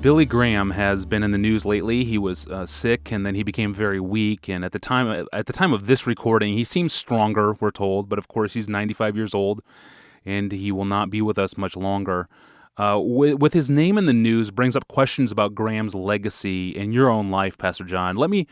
Billy Graham has been in the news lately. He was sick, and then he became very weak. And at the time of this recording, he seems stronger, we're told. But of course, he's 95 years old, and he will not be with us much longer. With his name in the news brings up questions about Graham's legacy in your own life, Pastor John. Let me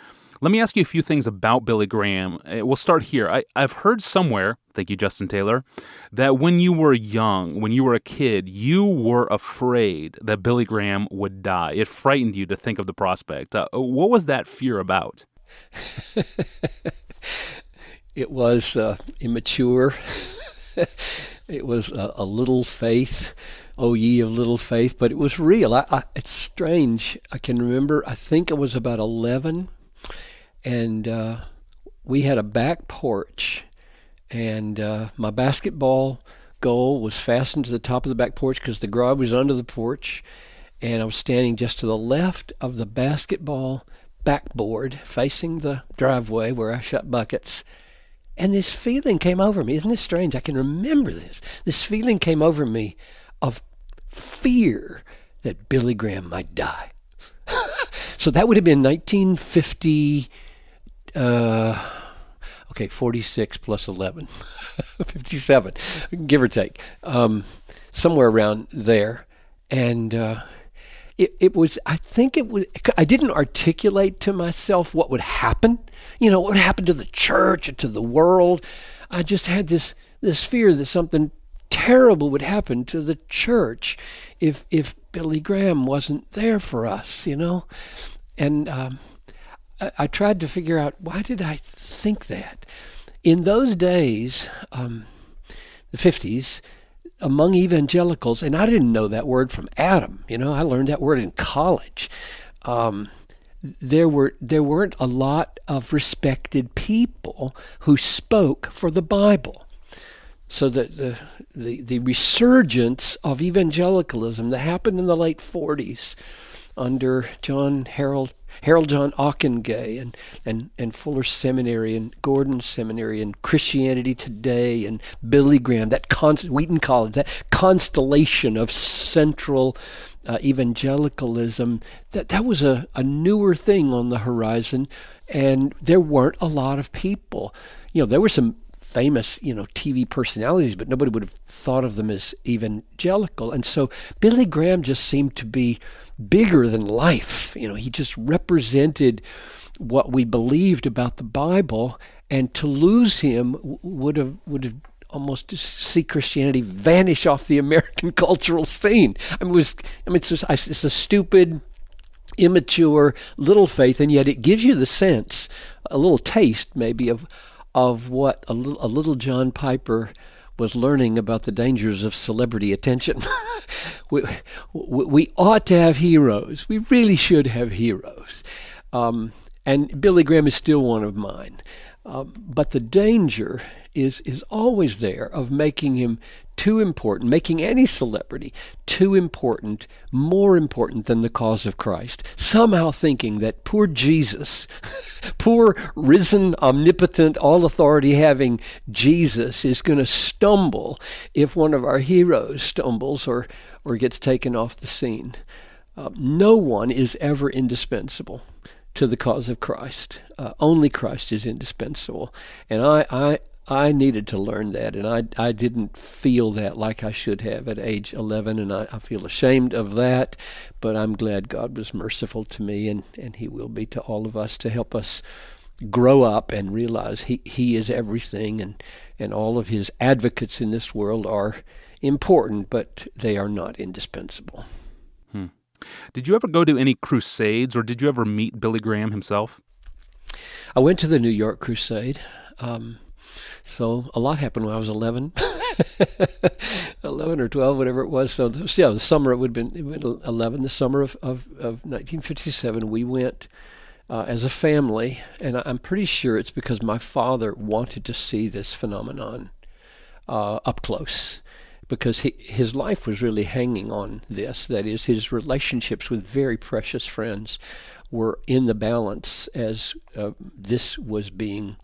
ask you a few things about Billy Graham. We'll start here. I've heard somewhere, thank you, Justin Taylor, that when you were young, when you were a kid, you were afraid that Billy Graham would die. It frightened you to think of the prospect. What was that fear about? It was immature. It was a little faith, oh ye of little faith, but it was real. It's strange. I can remember, I think I was about 11, and we had a back porch, and my basketball goal was fastened to the top of the back porch because the garage was under the porch, and I was standing just to the left of the basketball backboard facing the driveway where I shut buckets. And this feeling came over me. Isn't this strange? I can remember this. This feeling came over me of fear that Billy Graham might die. So that would have been 1950, 46 plus 11, 57, give or take, somewhere around there. And it was, I think it was, I didn't articulate to myself what would happen, what would happen to the church or to the world. I just had this fear that something terrible would happen to the church if Billy Graham wasn't there for us, And I tried to figure out, why did I think that? In those days, the 50s, among evangelicals, and I didn't know that word from Adam. I learned that word in college. There weren't a lot of respected people who spoke for the Bible. So the resurgence of evangelicalism that happened in the late 40s under Harold John Ochengay and Fuller Seminary and Gordon Seminary and Christianity Today and Billy Graham, Wheaton College, that constellation of central evangelicalism, that was a newer thing on the horizon, and there weren't a lot of people. There were some famous, TV personalities, but nobody would have thought of them as evangelical. And so Billy Graham just seemed to be bigger than life. He just represented what we believed about the Bible, and to lose him would have almost to see Christianity vanish off the American cultural scene. It's a stupid, immature little faith, and yet it gives you the sense, a little taste maybe of what a little John Piper was learning about the dangers of celebrity attention. We ought to have heroes. We really should have heroes. And Billy Graham is still one of mine. But the danger is always there of making him too important, making any celebrity too important, more important than the cause of Christ. Somehow thinking that poor Jesus, poor risen, omnipotent, all authority having Jesus is going to stumble if one of our heroes stumbles or gets taken off the scene. No one is ever indispensable to the cause of Christ. Only Christ is indispensable. And I needed to learn that, and I didn't feel that like I should have at age 11, and I feel ashamed of that, but I'm glad God was merciful to me, and He will be to all of us, to help us grow up and realize He is everything, and all of His advocates in this world are important, but they are not indispensable. Did you ever go to any crusades, or did you ever meet Billy Graham himself? I went to the New York Crusade. So a lot happened when I was 11, 11 or 12, whatever it was. So yeah, the summer, it would have been 11, the summer of 1957, we went as a family, and I'm pretty sure it's because my father wanted to see this phenomenon up close, because his life was really hanging on this. That is, his relationships with very precious friends were in the balance as this was being...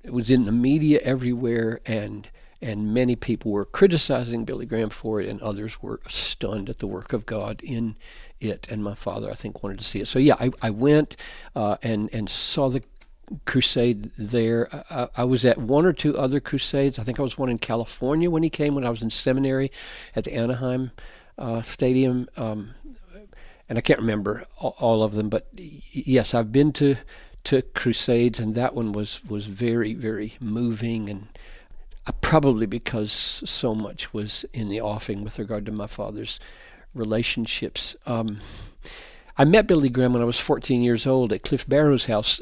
it was in the media everywhere, and and many people were criticizing Billy Graham for it, and others were stunned at the work of God in it. And my father, I think, wanted to see it. So yeah, I went and saw the crusade there. I was at one or two other crusades. I think I was one in California when he came, when I was in seminary at the Anaheim Stadium. And I can't remember all of them, but yes, I've been to crusades, and that one was very, very moving, and probably because so much was in the offing with regard to my father's relationships. I met Billy Graham when I was 14 years old at Cliff Barrow's house.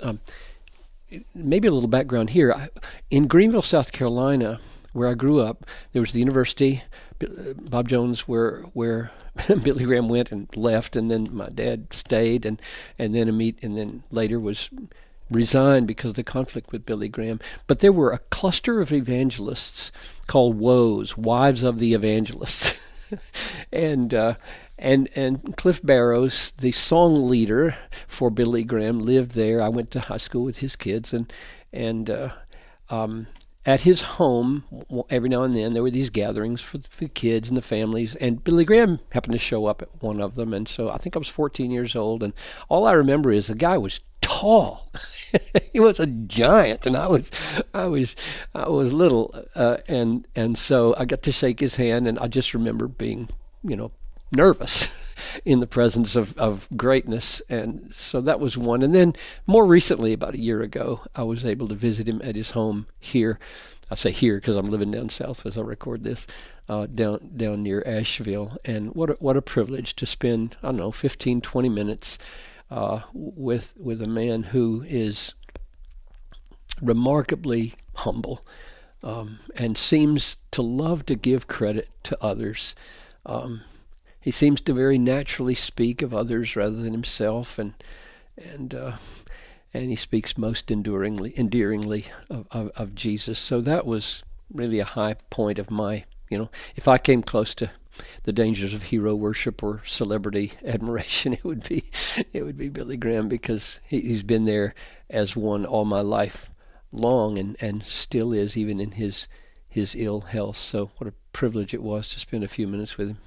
Maybe a little background here. In Greenville, South Carolina, where I grew up, there was the university, Bob Jones, where Billy Graham went and left, and then my dad stayed, and then later was resigned because of the conflict with Billy Graham. But there were a cluster of evangelists called WOEs, Wives of the Evangelists, and Cliff Barrows, the song leader for Billy Graham, lived there. I went to high school with his kids, and at his home, every now and then, there were these gatherings for the kids and the families, and Billy Graham happened to show up at one of them, and so I think I was 14 years old, and all I remember is the guy was tall. He was a giant, and I was little, and so I got to shake his hand, and I just remember being, nervous in the presence of greatness. And so that was one. And then more recently, about a year ago, I was able to visit him at his home here. I say here because I'm living down south as I record this, down near Asheville. And what a privilege to spend, 15, 20 minutes with a man who is remarkably humble and seems to love to give credit to others. He seems to very naturally speak of others rather than himself, and he speaks most endearingly of Jesus. So that was really a high point of my, if I came close to the dangers of hero worship or celebrity admiration, it would be Billy Graham, because he's been there as one all my life long, and still is, even in his ill health. So what a privilege it was to spend a few minutes with him.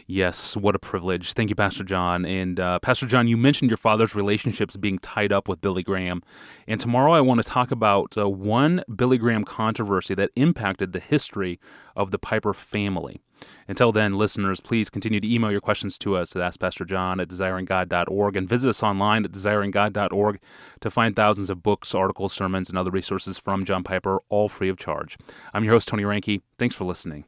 Yes, what a privilege. Thank you, Pastor John. And Pastor John, you mentioned your father's relationships being tied up with Billy Graham. And tomorrow I want to talk about one Billy Graham controversy that impacted the history of the Piper family. Until then, listeners, please continue to email your questions to us at AskPastorJohn@desiringgod.org, and visit us online at desiringgod.org to find thousands of books, articles, sermons, and other resources from John Piper, all free of charge. I'm your host, Tony Reinke. Thanks for listening.